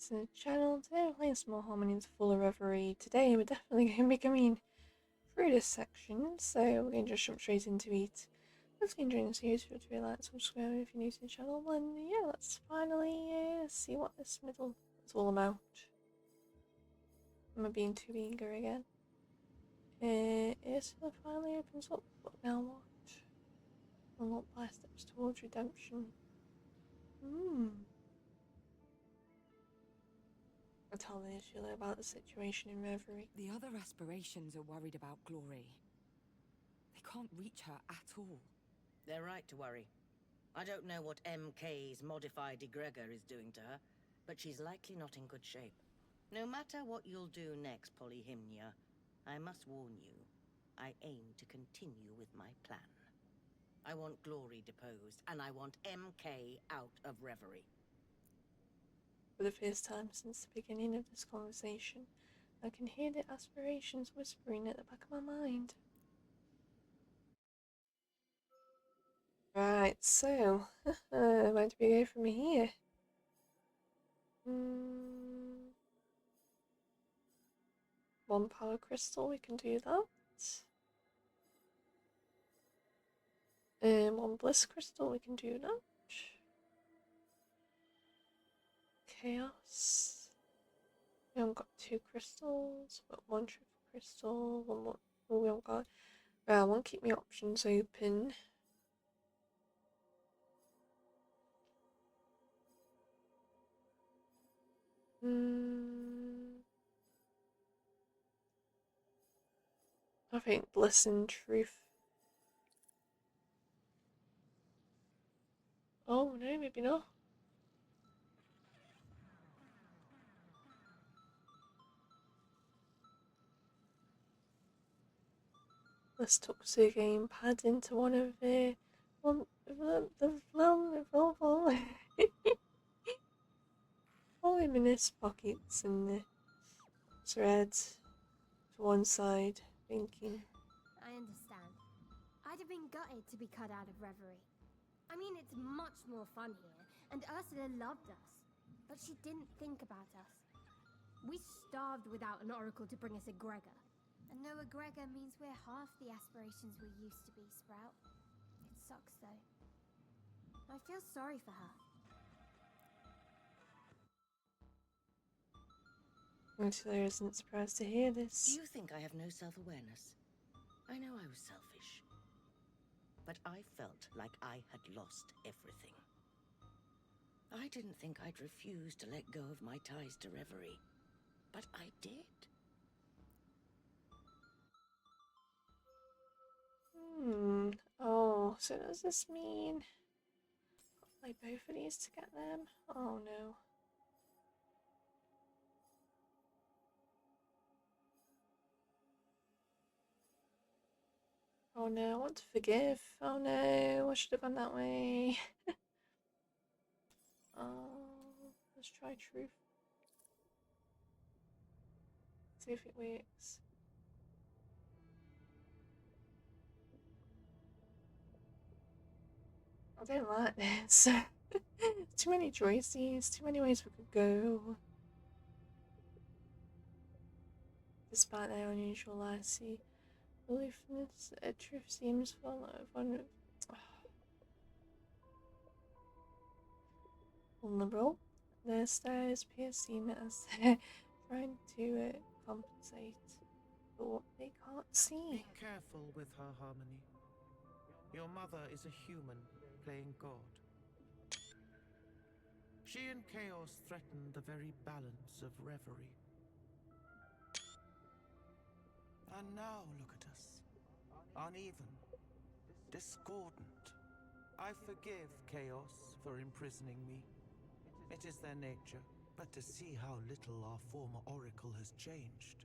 to the channel. Today we're playing some more Harmony with full of Reverie. Today we're definitely going to be coming through this section, so we're going to just jump straight into it. Let's get enjoying the series. Feel free to like, subscribe if you're new to the channel, and yeah, let's finally see what this middle is all about. Am I being too eager again? Ursula finally opens up, but now what? Unlock by steps towards redemption. I'll tell Ursula about the situation in Reverie. The other aspirations are worried about Glory. They can't reach her at all. They're right to worry. I don't know what MK's modified egregor is doing to her, but she's likely not in good shape. No matter what you'll do next, Polyhymnia, I must warn you, I aim to continue with my plan. I want Glory deposed, and I want MK out of Reverie. For the first time since the beginning of this conversation, I can hear the aspirations whispering at the back of my mind. Right, so, where do we go from here? One power crystal, we can do that. One bliss crystal, we can do that. Chaos. We haven't got two crystals, but one triple crystal, one more. Oh, we haven't got. Right, I want to keep my options open. I think bliss and truth. Oh no, maybe not. Let's tuck the gamepad into one of the vulnerable voluminous pockets and the threads to one side, thinking. I understand. I'd have been gutted to be cut out of Reverie. I mean, it's much more fun here, and Ursula loved us, but she didn't think about us. We starved without an oracle to bring us egregor. And no egregor means we're half the aspirations we used to be, Sprout. It sucks, though. I feel sorry for her. Ursula isn't surprised to hear Do this. you think I have no self-awareness? I know I was selfish, but I felt like I had lost everything. I didn't think I'd refuse to let go of my ties to Reverie, but I did. Oh, so does this mean I'll play both of these to get them? Oh no. Oh no, I want to forgive. Oh no, I should have gone that way. Oh, let's try truth. See if it works. I don't like this. Too many choices, too many ways we could go. Despite their unusual icy aloofness, truth seems vulnerable. Their stare is piercing as they're trying to compensate for what they can't see. Be careful with her, Harmony. Your mother is a human playing God. She and Chaos threaten the very balance of Reverie. And now look at us. Uneven. Discordant. I forgive Chaos for imprisoning me. It is their nature. But to see how little our former oracle has changed,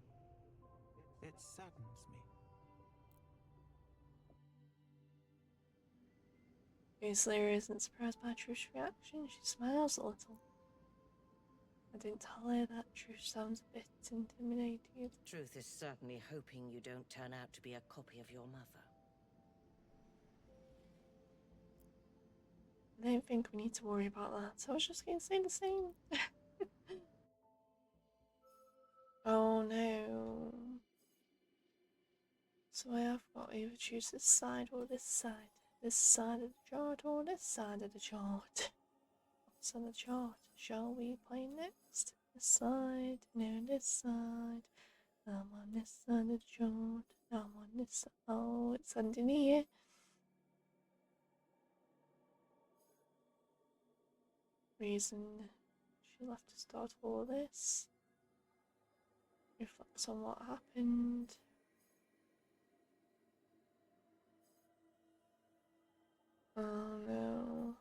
it saddens me. Slayer isn't surprised by Truth's reaction. She smiles a little. I didn't tell her that Truth sounds a bit intimidated. Truth is certainly hoping you don't turn out to be a copy of your mother. I don't think we need to worry about that. I was just going to say the same. Oh no. So I have got to either choose this side or this side. This side of the chart or this side of the chart. What's on the chart? Shall we play next? This side? No, this side. I'm on this side of the chart. I'm on this side. Oh, it's underneath. Reason she'll have to start all this. Reflects on what happened. Oh no.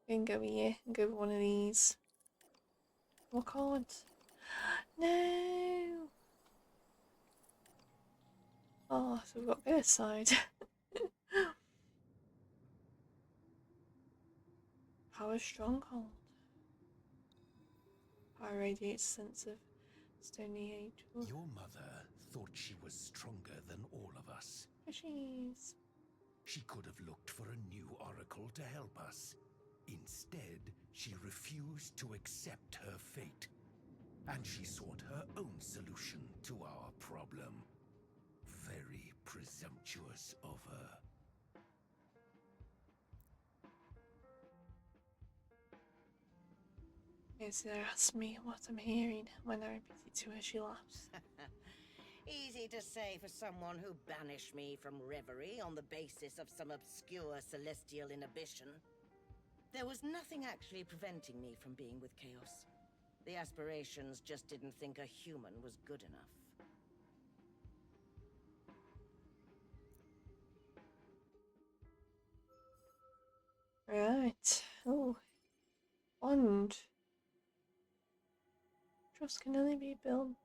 I'm gonna go here and go with one of these. Oh, I can't. No! Oh, so we've got this side. Power stronghold. Power radiates sense of stony age. Your mother thought she was stronger than all of us. Fishies. She could have looked for a new oracle to help us. Instead, she refused to accept her fate. And she sought her own solution to our problem. Very presumptuous of her. Izzy asks me what I'm hearing. When I repeat it to her, she laughs. Easy to say for someone who banished me from Reverie on the basis of some obscure celestial inhibition. There was nothing actually preventing me from being with Chaos. The aspirations just didn't think a human was good enough. Right. Oh. Bond. Trust can only be built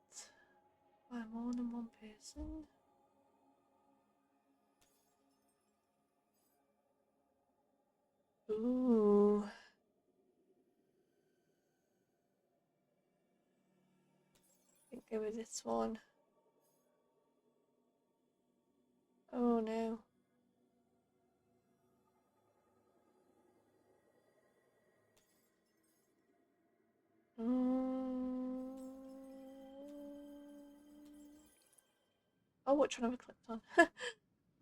by more than one person. Ooh. I think go with this one. Oh no. Oh, which one have I clicked on?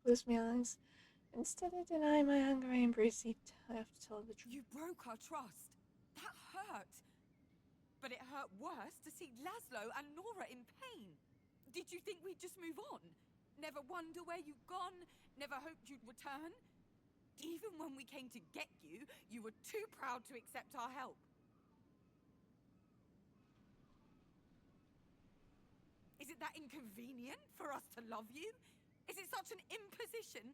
Close my eyes. Instead of denying my anger, I embrace it. I have to tell her the truth. You broke our trust. That hurt. But it hurt worse to see Laszlo and Nora in pain. Did you think we'd just move on? Never wonder where you'd gone? Never hoped you'd return? Even when we came to get you, you were too proud to accept our help. Is it that inconvenient for us to love you? Is it such an imposition?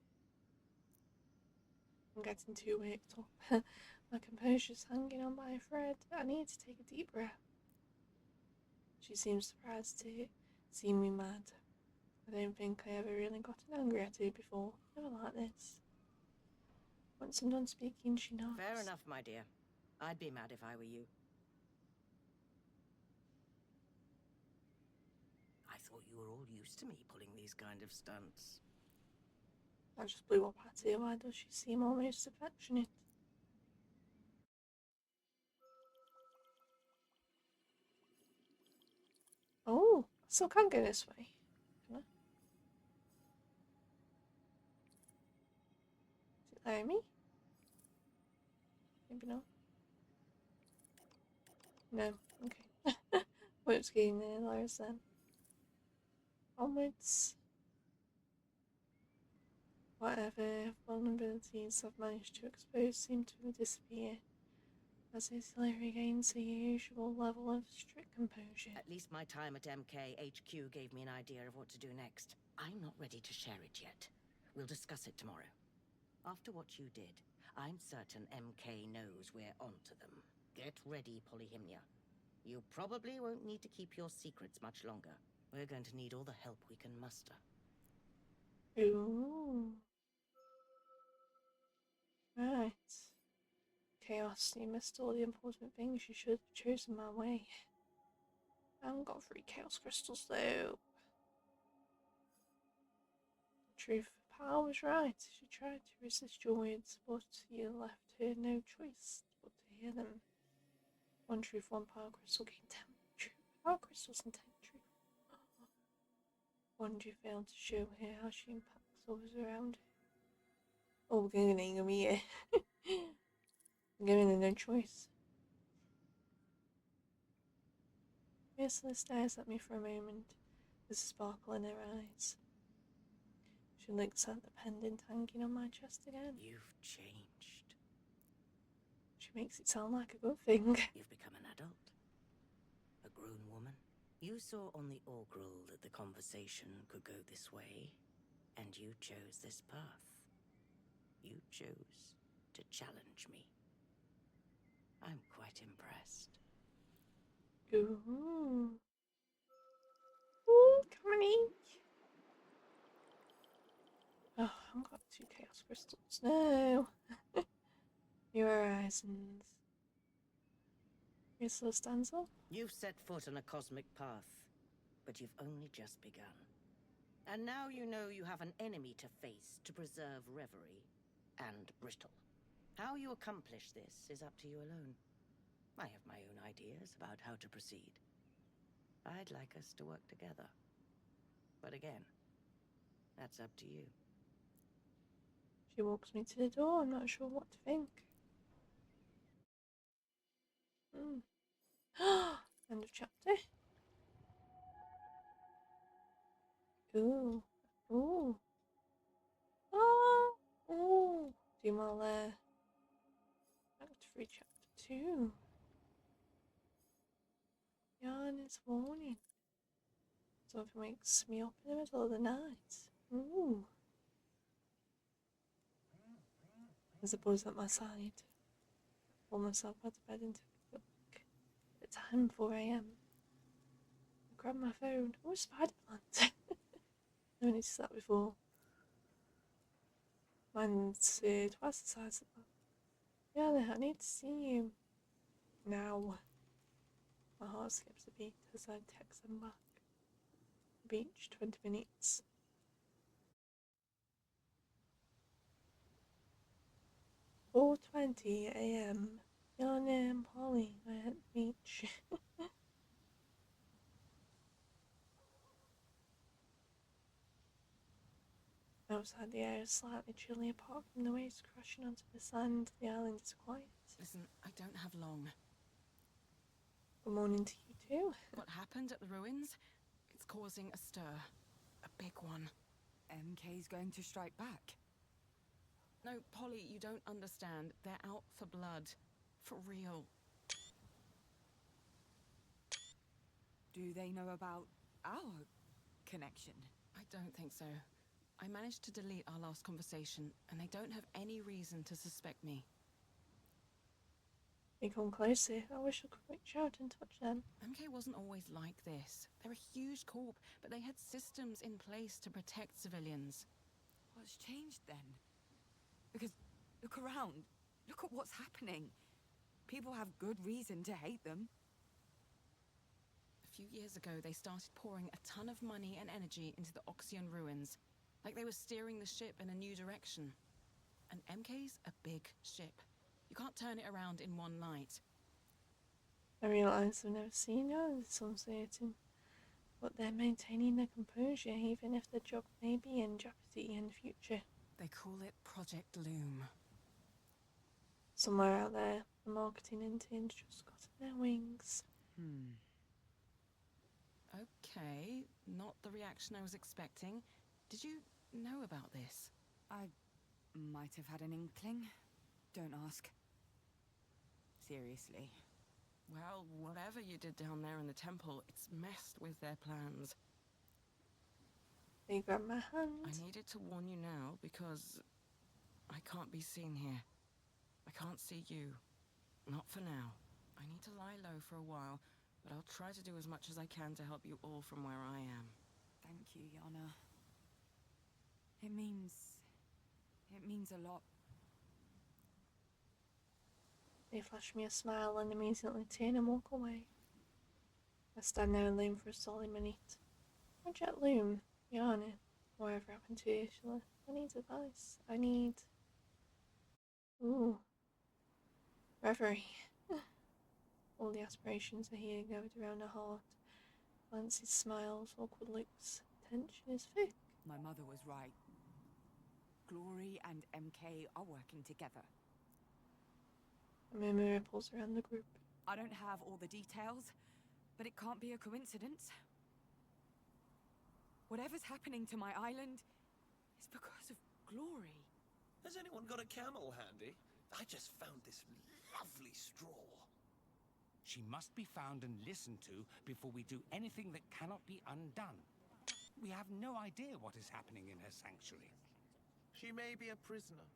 I'm getting too worked up. My composure's hanging on by a thread. I need to take a deep breath. She seems surprised to see me mad. I don't think I ever really got angry at her before. Never like this. Once I'm done speaking, she nods. Fair enough, my dear. I'd be mad if I were you. I thought you were all used to me pulling these kind of stunts. I just blew up at her. Why does she seem almost affectionate? Oh, I still can't go this way. Can I? Is it there me? Maybe not. No. Okay. We're just getting there, Lars, then. Onwards. Whatever vulnerabilities I've managed to expose seem to disappear as Isla regains her usual level of strict composure. At least my time at MK HQ gave me an idea of what to do next. I'm not ready to share it yet. We'll discuss it tomorrow. After what you did, I'm certain MK knows we're onto them. Get ready, Polyhymnia. You probably won't need to keep your secrets much longer. We're going to need all the help we can muster. Ooh. Right. Chaos, you missed all the important things. You should have chosen my way. I haven't got 3 chaos crystals though. Truth of power was right. She tried to resist your words, but you left her no choice but to hear them. 1 truth, 1 power crystal gain 10 truth power crystals and 10 truth. One you failed to show here how she impacts others around her. Oh, we're gonna me here. I'm giving her no choice. Ursula stares at me for a moment, with a sparkle in her eyes. She looks at the pendant hanging on my chest again. You've changed. She makes it sound like a good thing. You've become an adult. A grown woman. You saw on the Orgrill that the conversation could go this way, and you chose this path. You chose to challenge me. I'm quite impressed. Ooh. Ooh, come on. Oh, I've got 2 chaos crystals. No. New horizons. Ursula stands up. You've set foot on a cosmic path, but you've only just begun. And now you know you have an enemy to face to preserve Reverie and Brittle. How you accomplish this is up to you alone. I have my own ideas about how to proceed. I'd like us to work together. But again, that's up to you. She walks me to the door. I'm not sure what to think. End of chapter. Ooh. Ooh. Oh. Ooh. Do more there. Act 3, chapter 2. Yarn's warning. Something wakes me up in the middle of the night. Ooh. There's a buzz at my side. Pull myself out of bed and take a look. At time 4 AM. I grab my phone. Oh, a spider plant. Never noticed that before. Mine's twice the size of that. Yeah, I need to see you. Now. My heart skips a beat as I text them back. Beach, 20 minutes. 4:20 AM. Your name, Polly. I at the beach. Outside, the air is slightly chilly apart from the waves crashing onto the sand. The island is quiet. Listen, I don't have long. Good morning to you too. What happened at the ruins? It's causing a stir. A big one. MK's going to strike back. No, Polly, you don't understand. They're out for blood. For real. Do they know about our connection? I don't think so. I managed to delete our last conversation, and they don't have any reason to suspect me. They come closer. I wish I could reach out and touch them. MK wasn't always like this. They're a huge corp, but they had systems in place to protect civilians. What's changed then? Because look around. Look at what's happening. People have good reason to hate them. A few years ago, they started pouring a ton of money and energy into the Oxian ruins. Like they were steering the ship in a new direction. And MK's a big ship. You can't turn it around in one night. I realise I've never seen her, it's uncertain. But they're maintaining their composure even if the job may be in jeopardy in the future. They call it Project Loom. Somewhere out there, the marketing interns just got their wings. Okay, not the reaction I was expecting. Did you know about this? I might have had an inkling. Don't ask. Seriously. Well, whatever you did down there in the temple, it's messed with their plans. They grab my hand. I needed to warn you now because I can't be seen here. I can't see you. Not for now. I need to lie low for a while, but I'll try to do as much as I can to help you all from where I am. Thank you, Yana. It means a lot. They flash me a smile and immediately turn and walk away. I stand there alone for a solid minute. Project Loom, Yana, whatever happened to Ursula? I need advice. I need... Ooh. Reverie. All the aspirations are here gathered around her heart. Glances, smiles, awkward looks, tension. working is thick. My mother was right. Glory and MK are working together. A murmur ripples around the group. I don't have all the details, but it can't be a coincidence. Whatever's happening to my island is because of Glory. Has anyone got a camel handy? I just found this lovely straw. She must be found and listened to before we do anything that cannot be undone. We have no idea what is happening in her sanctuary. She may be a prisoner,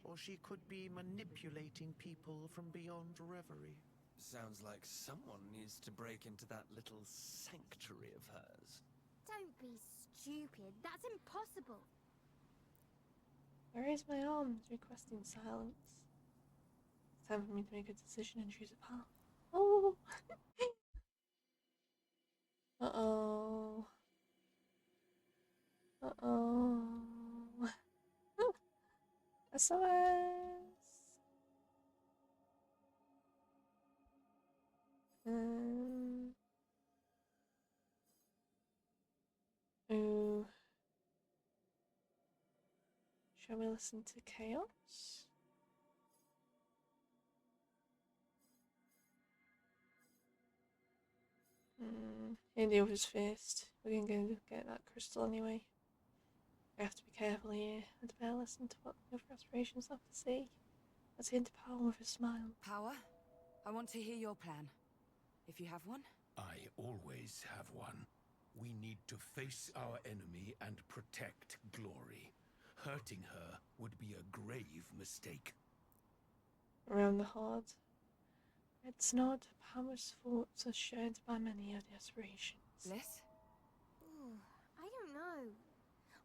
or she could be manipulating people from beyond Reverie. Sounds like someone needs to break into that little sanctuary of hers. Don't be stupid. That's impossible. I raise my arms, requesting silence. It's time for me to make a decision and choose a path. Oh! Uh-oh. Uh-oh. SOS! Ooh. Shall we listen to Chaos? He'll deal with his first. We're gonna go get that crystal anyway. We have to be careful here. I'd better listen to what the other aspirations have to say. Let's hint Power with a smile. Power, I want to hear your plan. If you have one. I always have one. We need to face our enemy and protect Glory. Hurting her would be a grave mistake. Around the heart, it's not Power's thoughts are shared by many of the aspirations. Bliss? Ooh, I don't know.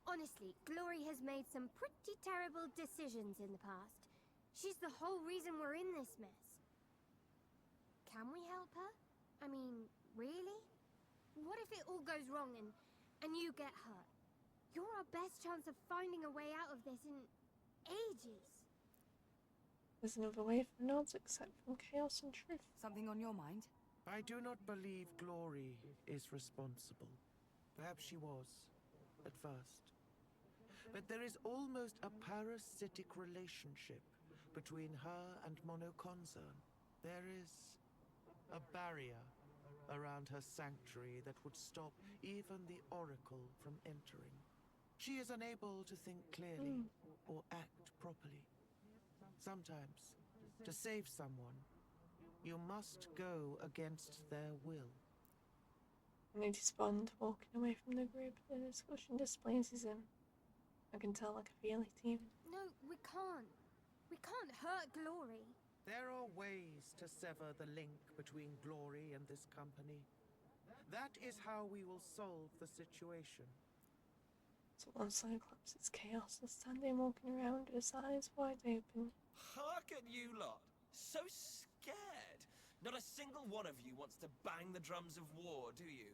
Honestly, Glory has made some pretty terrible decisions in the past. She's the whole reason we're in this mess. Can we help her? I mean, really? What if it all goes wrong and you get hurt? You're our best chance of finding a way out of this in ages. There's another way for nods except from Chaos and Truth. Something on your mind? I do not believe Glory is responsible. Perhaps she was, at first. But there is almost a parasitic relationship between her and Monoconzern. There is a barrier around her sanctuary that would stop even the Oracle from entering. She is unable to think clearly or act properly. Sometimes, to save someone, you must go against their will. I notice Bond walking away from the group. The discussion displeases him. I can tell I can feel it even. No, we can't. We can't hurt Glory. There are ways to sever the link between Glory and this company. That is how we will solve the situation. So one Cyclops is Chaos is standing walking around with his eyes wide open. Hark at you lot! So scared! Not a single one of you wants to bang the drums of war, do you?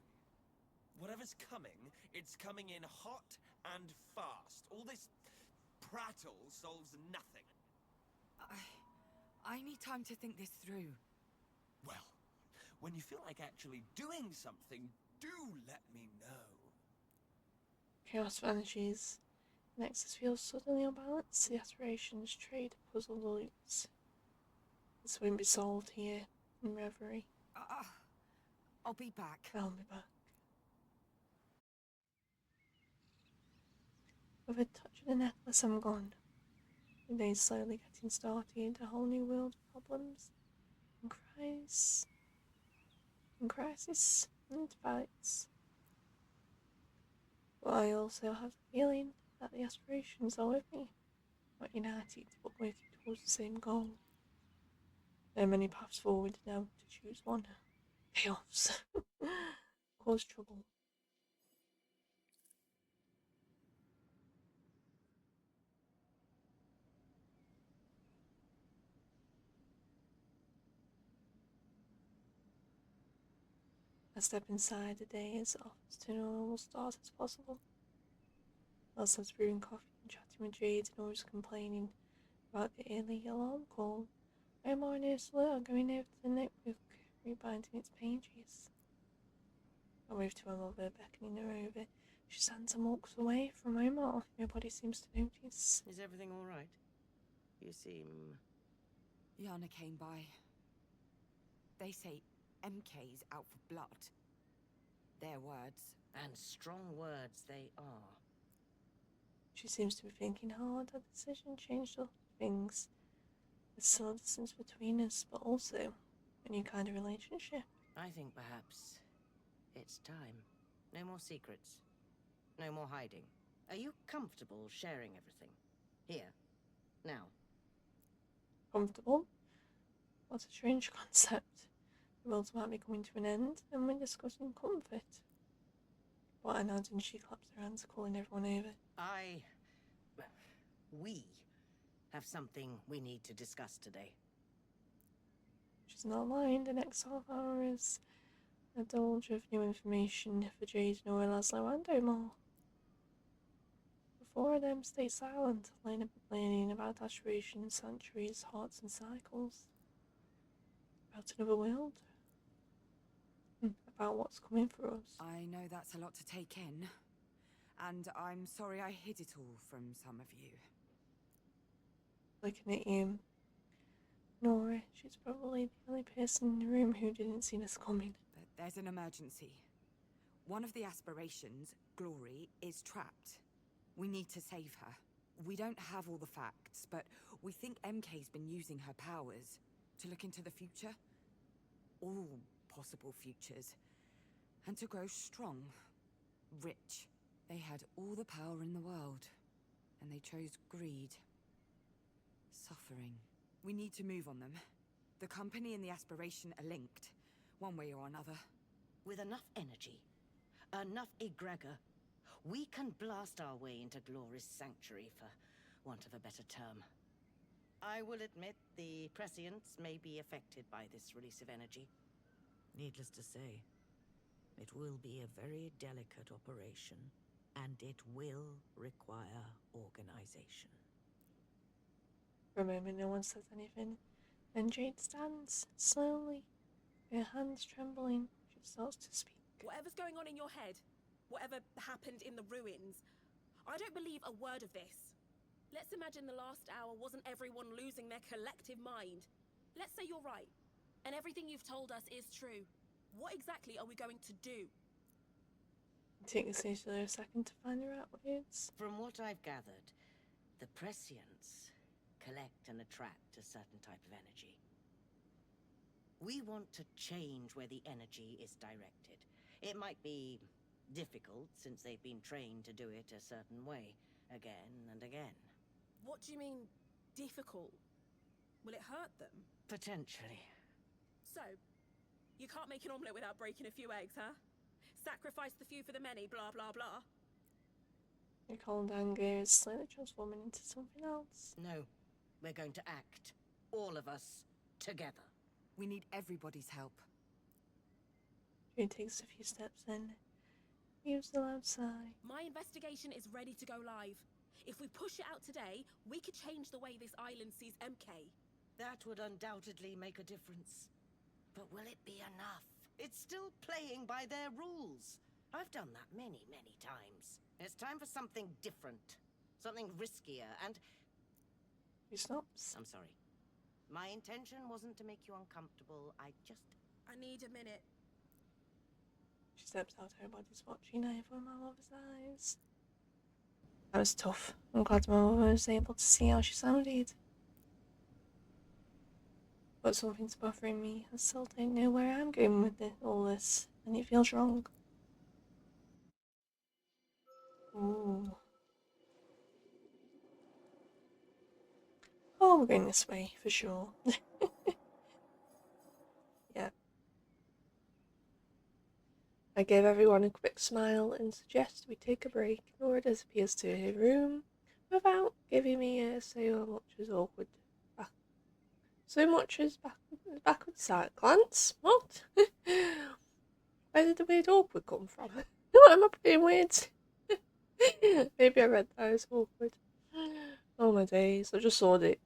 Whatever's coming, it's coming in hot and fast. All this prattle solves nothing. I need time to think this through. Well, when you feel like actually doing something, do let me know. Chaos vanishes. Nexus feels suddenly unbalanced. The aspirations trade puzzle loops. This won't be solved here in Reverie. I'll be back. I'll be back. With a touch of the necklace, I'm gone. The day's slowly getting started. A whole new world of problems and crisis and fights. But I also have the feeling that the aspirations are with me, not united but working towards the same goal. There are many paths forward now to choose one. Chaos. Cause trouble. I step inside. The day as often to a normal start as possible. Elsa's brewing coffee and chatting with Jade and always complaining about the early alarm call. Omar and Ursula are going over to the notebook, rebinding its pages. I wave to my mother, beckoning her over. She stands and walks away for a moment. Nobody seems to notice. Is everything all right? You seem... Yana came by. They say MK's out for blood. Their words. And strong words they are. She seems to be thinking hard. Her decision changed all things. There's still a distance between us, but also a new kind of relationship. I think perhaps it's time. No more secrets. No more hiding. Are you comfortable sharing everything? Here. Now. Comfortable? What a strange concept. The world's might be coming to an end, and we're discussing comfort. What I know, didn't she clap her hands, calling everyone over? We have something we need to discuss today. She's not lying. The next half hour is a divulge of new information for Jade, Nora, Laszlo, and Omar. The four of them stay silent, learning about aspirations, sanctuaries, hearts, and cycles. About another world. About what's coming for us. I know that's a lot to take in. And I'm sorry I hid it all from some of you. Looking at you, Nora, she's probably the only person in the room who didn't see this coming. But there's an emergency. One of the aspirations, Glory, is trapped. We need to save her. We don't have all the facts, but we think MK's been using her powers to look into the future. All possible futures. And to grow strong. Rich. They had all the power in the world. And they chose greed. Suffering. We need to move on them. The company and the aspiration are linked, one way or another. With enough energy, enough egregor, we can blast our way into Glory's sanctuary, for want of a better term. I will admit the prescience may be affected by this release of energy. Needless to say, it will be a very delicate operation, and it will require organization. For a moment, no one says anything. Then Jade stands, slowly, her hands trembling. She starts to speak. Whatever's going on in your head, whatever happened in the ruins, I don't believe a word of this. Let's imagine the last hour wasn't everyone losing their collective mind. Let's say you're right, and everything you've told us is true. What exactly are we going to do? Take a second to find the right words. From what I've gathered, the prescience collect and attract a certain type of energy. We want to change where the energy is directed. It might be difficult, since they've been trained to do it a certain way, again and again. What do you mean, difficult? Will it hurt them? Potentially. So, you can't make an omelette without breaking a few eggs, huh? Sacrifice the few for the many, blah blah blah. Your cold anger is slightly transforming into something else. No, we're going to act. All of us, together. We need everybody's help. Jade takes a few steps in. Gives a loud sigh. My investigation is ready to go live. If we push it out today, we could change the way this island sees MK. That would undoubtedly make a difference. But will it be enough? It's still playing by their rules. I've done that many, many times. It's time for something different. Something riskier and... He stops. I'm sorry. My intention wasn't to make you uncomfortable. I need a minute. She steps out, her body's watching over my mother's eyes. That was tough. I'm glad my mother was able to see how she sounded. But something's bothering me. I still don't know where I'm going with all this, and it feels wrong. Ooh. Oh, we're going this way, for sure. Yeah. I give everyone a quick smile and suggest we take a break. Nora disappears to her room without giving me so much as backward side glance. What? Where did the word awkward come from? What am I putting words? Maybe I read that as awkward. Oh my days, I just saw it.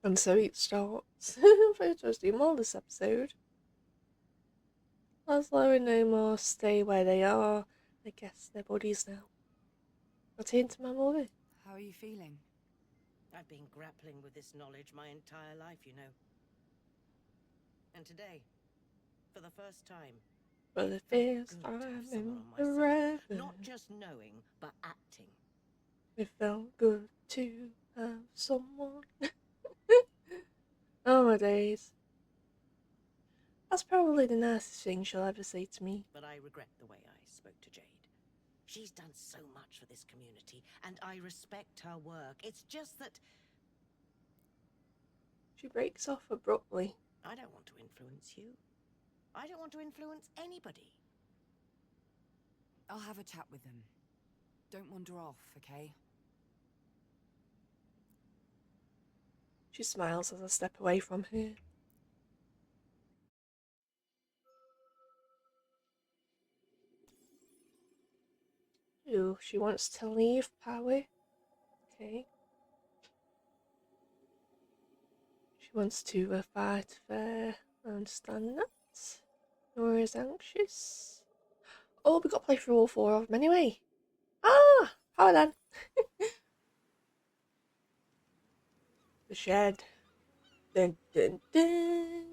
And so it starts. I'm supposed to do more this episode. Laszlo and no more stay where they are. I guess they're buddies now. I'll take to my mother. How are you feeling? I've been grappling with this knowledge my entire life, you know. And today, for the first time, For the it felt first good to have time someone in on my side. forever. Not just knowing, but acting. It felt good to have someone. Oh my days. That's probably the nicest thing she'll ever say to me. But I regret the way I spoke to Jade. She's done so much for this community, and I respect her work. It's just that She breaks off abruptly. I don't want to influence you. I don't want to influence anybody. I'll have a chat with them. Don't wander off, okay? She smiles as I step away from her. Ooh, she wants to leave power. Okay. She wants to fight fair. I understand that. Nora's anxious. Oh, we got to play through all 4 of them anyway. Ah! Power then. The shed. Dun dun dun.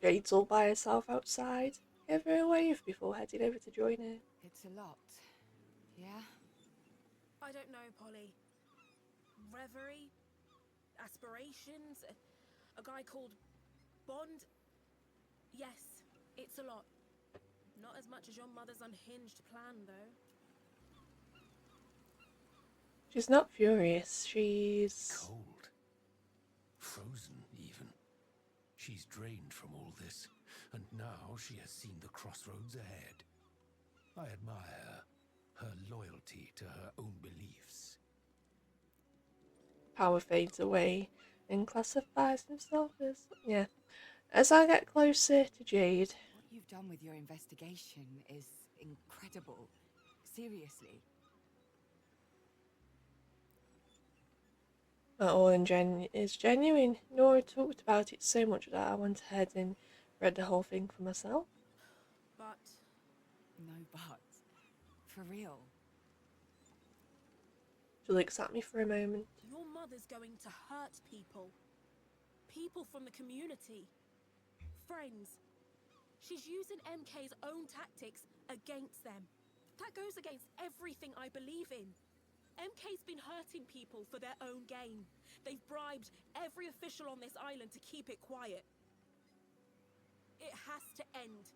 Jade's all by herself outside. Give her a wave before heading over to join her. It's a lot. Yeah? I don't know, Polly. Reverie, aspirations, a guy called Bond. Yes, it's a lot. Not as much as your mother's unhinged plan, though. She's not furious, she's... Cold. Frozen, even. She's drained from all this, and now she has seen the crossroads ahead. I admire her loyalty to her own beliefs. Power fades away and classifies himself as... Yeah. As I get closer to Jade... What you've done with your investigation is incredible. Seriously. That all is genuine. Nora talked about it so much that I went ahead and read the whole thing for myself. But No but. For real. She looks at me for a moment. your mother's going to hurt people. People from the community. Friends. She's using MK's own tactics against them. That goes against everything I believe in. MK's been hurting people for their own gain. They've bribed every official on this island to keep it quiet. It has to end.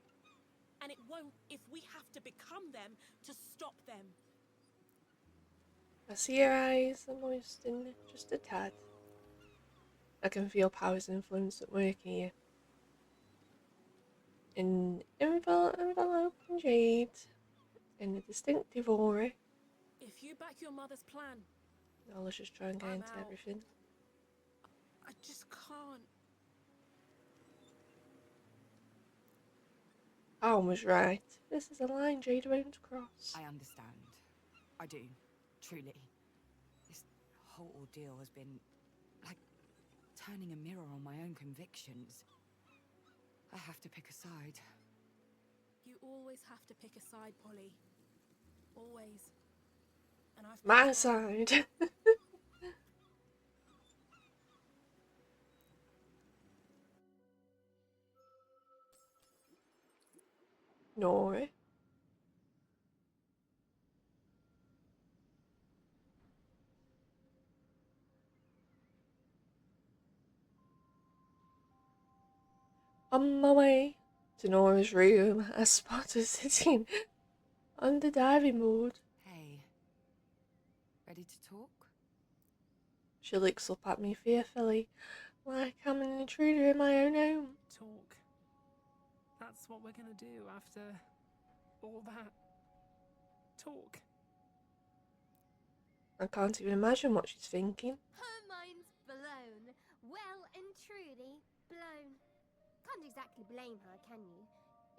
And it won't if we have to become them to stop them. I see her eyes are moistened just a tad. I can feel Power's influence at work here. An envelope in Jade, and a distinctive aura. If you back your mother's plan, I'll just try and get I'm into out. everything. I just can't. Alan was right. This is a line Jade won't cross. I understand. I do. Truly. This whole ordeal has been like turning a mirror on my own convictions. I have to pick a side. You always have to pick a side, Polly. Always. And I've My picked mine. side. Nora. On my way to Nora's room, I spot her sitting on the diving board. Hey. Ready to talk? She looks up at me fearfully, like I'm an intruder in my own home. Talk. That's what we're gonna do after all that. Talk. I can't even imagine what she's thinking. Her mind's blown. Well and truly blown. Can't exactly blame her, can you?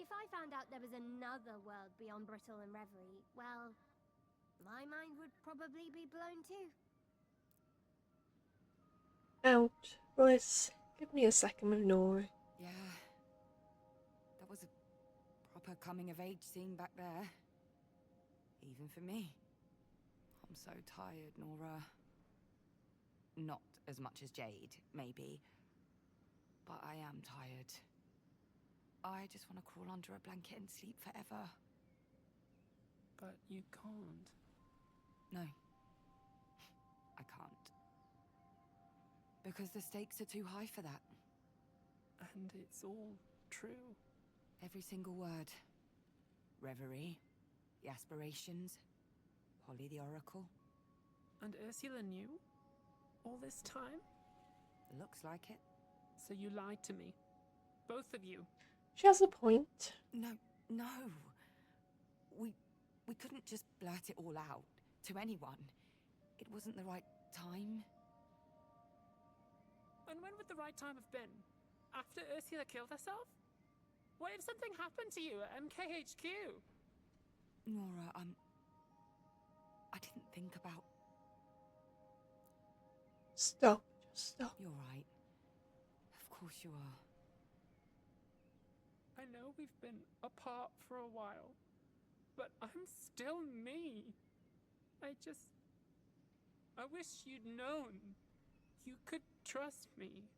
If I found out there was another world beyond Brittle and Reverie, well, my mind would probably be blown too. Out. Bliss. Give me a second with Nora. Yeah. That was a proper coming of age scene back there. Even for me. I'm so tired, Nora. Not as much as Jade, maybe. But I am tired. I just want to crawl under a blanket and sleep forever. But you can't. No. I can't. Because the stakes are too high for that. And it's all true. Every single word. Reverie, the aspirations, Polly the Oracle. And Ursula knew? All this time? Looks like it. So you lied to me. Both of you. She has a point. No. We couldn't just blurt it all out to anyone. It wasn't the right time. And when would the right time have been? After Ursula killed herself? What if something happened to you at MKHQ? Nora, I didn't think about... Stop. Just stop. You're right. Of course you are. I know we've been apart for a while, but I'm still me. I wish you'd known. You could trust me.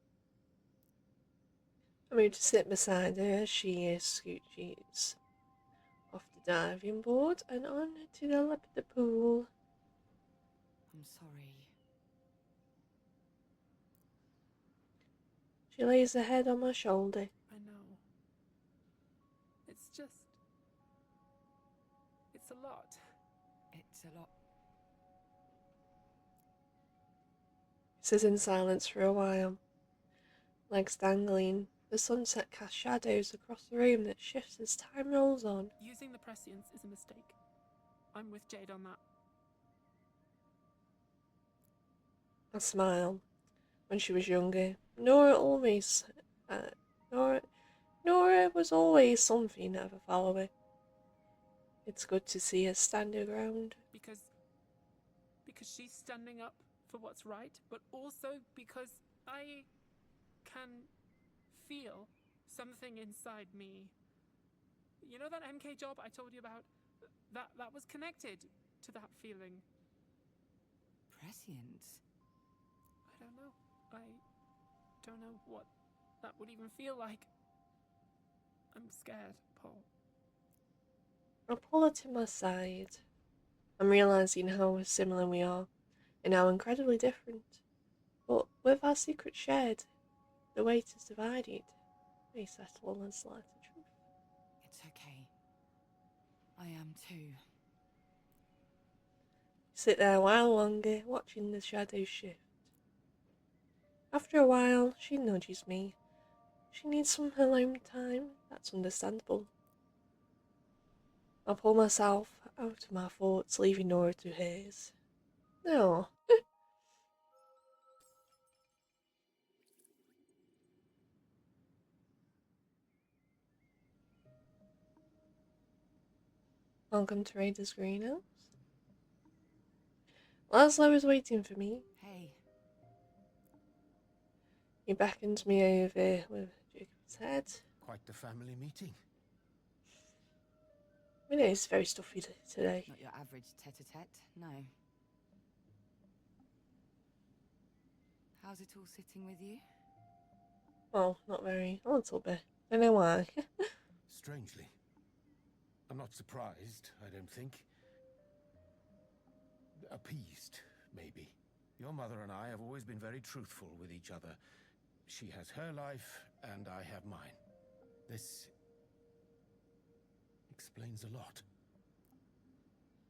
I move to sit beside her as she scooches off the diving board and on to the lap of the pool. I'm sorry. She lays her head on my shoulder. I know. It's a lot. It's a lot. Sits in silence for a while. Legs dangling, the sunset casts shadows across the room that shifts as time rolls on. Using the prescience is a mistake. I'm with Jade on that. I smile. When she was younger, Nora was always something of a follower. It's good to see her stand her ground. Because she's standing up for what's right, but also because I can feel something inside me. You know that MK job I told you about? That was connected to that feeling. Prescience? I don't know. I don't know what that would even feel like. I'm scared, Paul. I pull her to my side. I'm realising how similar we are, and how incredibly different. But with our secret shared, the weight is divided. We settle and slight the truth. It's okay. I am too. Sit there a while longer, watching the shadows shift. After a while, she nudges me. She needs some alone time. That's understandable. I pull myself out of my thoughts, leaving Nora to hers. No. Welcome to Raider's Greenhouse. Laszlo is waiting for me. Hey. He beckons me over with Jacob's head. Quite the family meeting. I know it's very stuffy today. Not your average tete-a-tete, no. How's it all sitting with you? Well, not very. A little bit. I don't know why. Strangely. I'm not surprised, I don't think. Appeased, maybe. Your mother and I have always been very truthful with each other. She has her life, and I have mine. This explains a lot.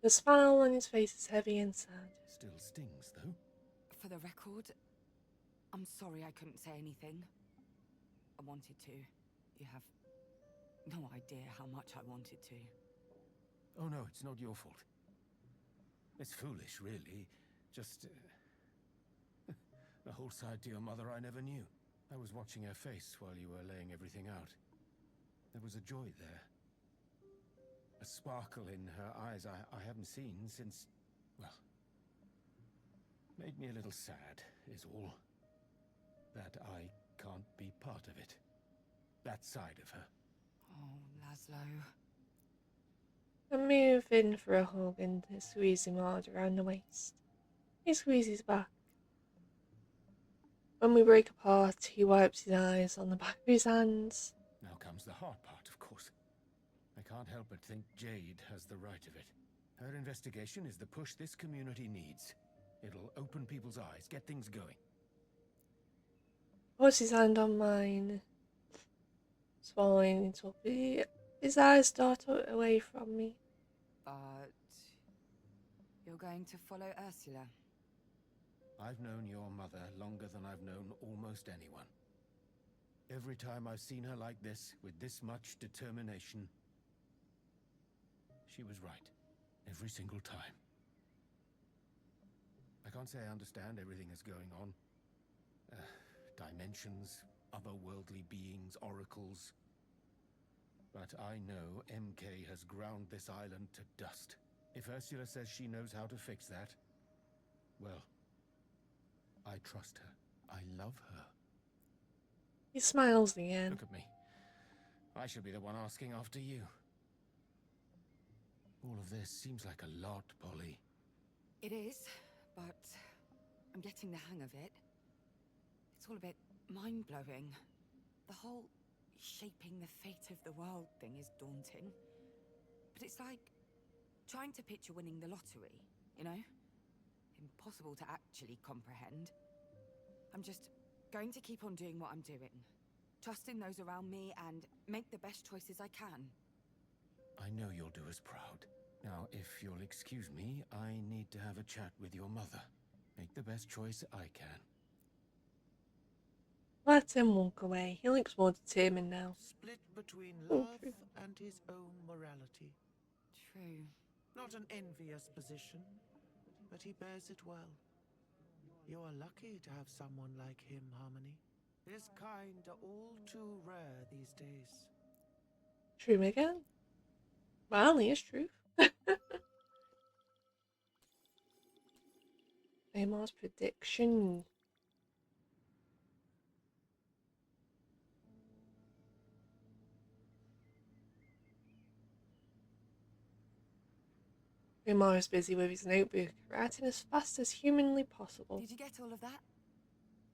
The smile on his face is heavy and sad. Still stings, though. For the record, I'm sorry I couldn't say anything. I wanted to. You have no idea how much I wanted to. Oh no, it's not your fault. It's foolish, really. Just... a whole side to your mother I never knew. I was watching her face while you were laying everything out. There was a joy there. A sparkle in her eyes I haven't seen since... well... made me a little sad, is all. part of it. That side of her. Oh, Laszlo. I move in for a hug and squeeze him hard around the waist. He squeezes back. When we break apart, he wipes his eyes on the back of his hands. Now comes the hard part, of course. I can't help but think Jade has the right of it. Her investigation is the push this community needs. It'll open people's eyes, get things going. Puts his hand on mine, swallowing it up. His eyes dart away from me. But you're going to follow Ursula? I've known your mother longer than I've known almost anyone. Every time I've seen her like this, with this much determination, she was right. Every single time. I can't say I understand everything that's going on. Dimensions, otherworldly beings, oracles. But I know MK has ground this island to dust. If Ursula says she knows how to fix that, well, I trust her. I love her. He smiles again. Look at me. I should be the one asking after you. All of this seems like a lot, Polly. It is, but I'm getting the hang of it. It's all a bit mind-blowing. The whole shaping the fate of the world thing is daunting. But it's like trying to picture winning the lottery, you know? Impossible to actually comprehend. I'm just going to keep on doing what I'm doing. Trusting those around me and make the best choices I can. I know you'll do us proud. Now, if you'll excuse me, I need to have a chat with your mother. Make the best choice I can. Let him walk away. He looks more determined now. Split between love and his own morality. True. Not an envious position, but he bears it well. You are lucky to have someone like him, Harmony. His kind are all too rare these days. True again. Well, he is true. Amar's prediction. Umar is busy with his notebook, writing as fast as humanly possible. Did you get all of that?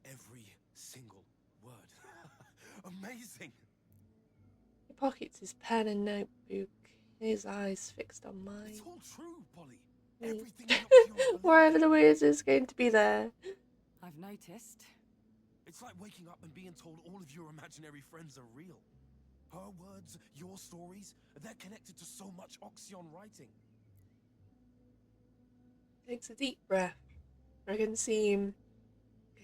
Every single word. Amazing! He pockets his pen and notebook, his eyes fixed on mine. It's all true, Polly. Everything beyond belief. Wherever the words is going to be there. I've noticed. It's like waking up and being told all of your imaginary friends are real. Her words, your stories, they're connected to so much Oxyon writing. Takes a deep breath. I can see him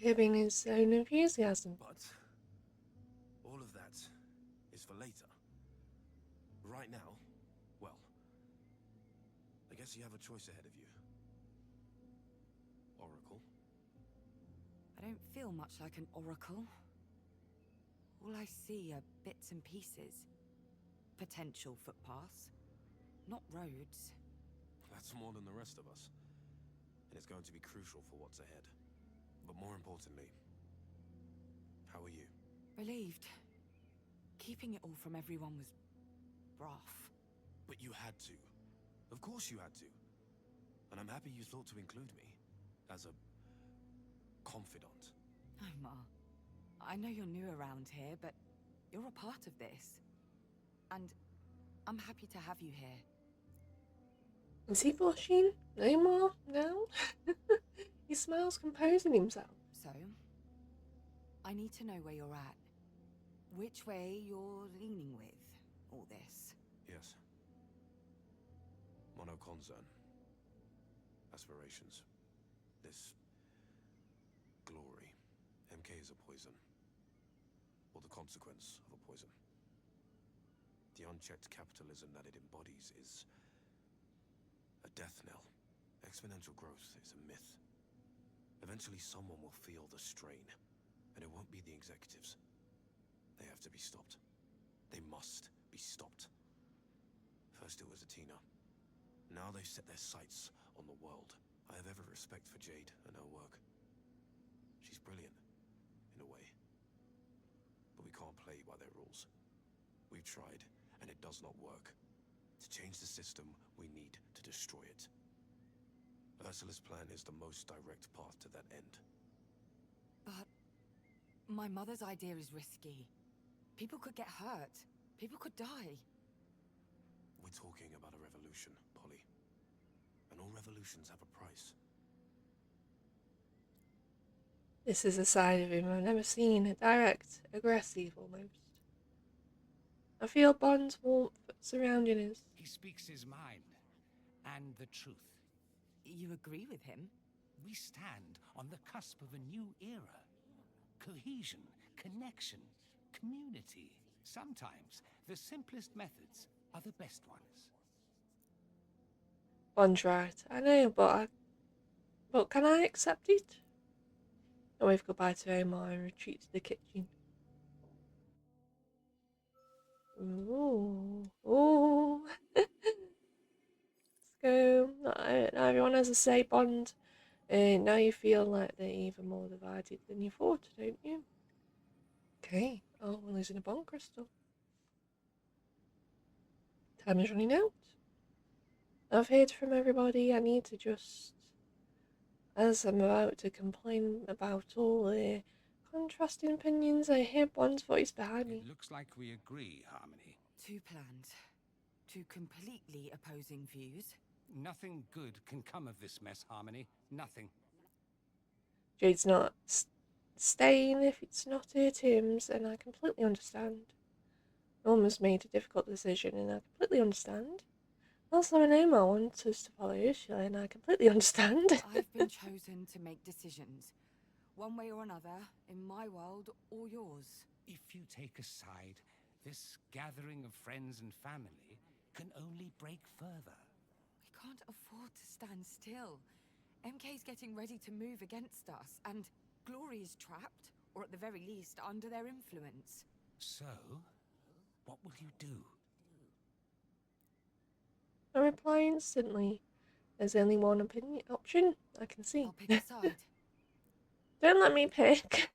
curbing his own enthusiasm. But all of that is for later. Right now, well, I guess you have a choice ahead of you. Oracle. I don't feel much like an oracle. All I see are bits and pieces. Potential footpaths, not roads. That's more than the rest of us. And it's going to be crucial for what's ahead. But more importantly, how are you? Relieved. Keeping it all from everyone was rough. But you had to. Of course you had to. And I'm happy you thought to include me as a confidant. Omar, I know you're new around here, but you're a part of this. And I'm happy to have you here. Is he blushing? No more? No? He smiles, composing himself. So, I need to know where you're at. Which way you're leaning with all this. Yes. Mono concern. Aspirations. This glory. MK is a poison. Or the consequence of a poison. The unchecked capitalism that it embodies is a death knell. Exponential growth is a myth. Eventually someone will feel the strain, and it won't be the executives. They have to be stopped. They must be stopped. First it was Atina. Now they've set their sights on the world. I have every respect for Jade and her work. She's brilliant, in a way. But we can't play by their rules. We've tried, and it does not work. To change the system, we need to destroy it. Ursula's plan is the most direct path to that end. But my mother's idea is risky. People could get hurt. People could die. We're talking about a revolution, Polly. And all revolutions have a price. This is a side of him I've never seen. A direct, aggressive almost. I feel Bond's warmth surrounding us. He speaks his mind and the truth. You agree with him? We stand on the cusp of a new era. Cohesion, connection, community. Sometimes the simplest methods are the best ones. Bond's right. I know, but can I accept it? I wave goodbye to Omar and retreat to the kitchen. Ooh. Ooh. Let's go. Not everyone has a say, Bond. Now you feel like they're even more divided than you thought, don't you? Okay. Oh, we're losing a Bond crystal. Time is running out. I've heard from everybody. I need to just, as I'm about to complain about all the contrasting opinions, I hear Bond's voice behind me. It looks like we agree, Harmony. Two plans. Two completely opposing views. Nothing good can come of this mess, Harmony. Nothing. Jade's not staying if it's not her terms, and I completely understand. Almost made a difficult decision, and I completely understand. Also, I know Mel wants us to follow Ursula, and I completely understand. I've been chosen to make decisions. One way or another, in my world or yours. If you take a side, this gathering of friends and family can only break further. We can't afford to stand still. MK's getting ready to move against us, and Glory is trapped, or at the very least, under their influence. So, what will you do? I reply instantly. There's only one option I can see. I'll pick a side. Don't let me pick.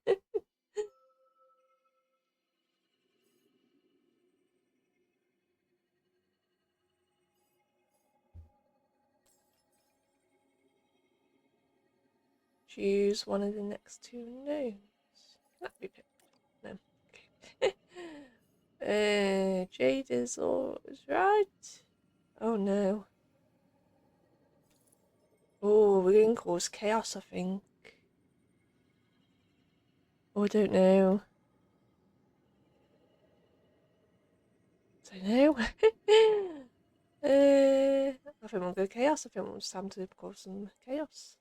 Choose one of the next two nodes. Can that be picked? No. Okay. Jade is right. Oh no. Oh, we're going to cause chaos, I think. Oh, I don't know. Don't know. I think we'll go chaos. I think it's time to cause some chaos.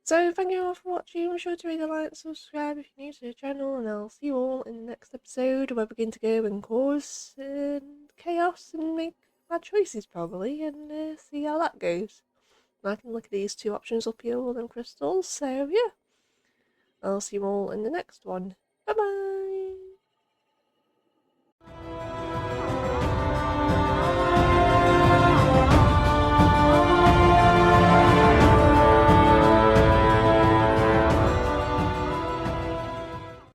So, thank you all for watching. Be sure to rate, like, and subscribe if you're new to the channel, and I'll see you all in the next episode where we're going to go and cause chaos and make bad choices, probably, and see how that goes. And I can look at these two options up here, all them crystals, so yeah. I'll see you all in the next one.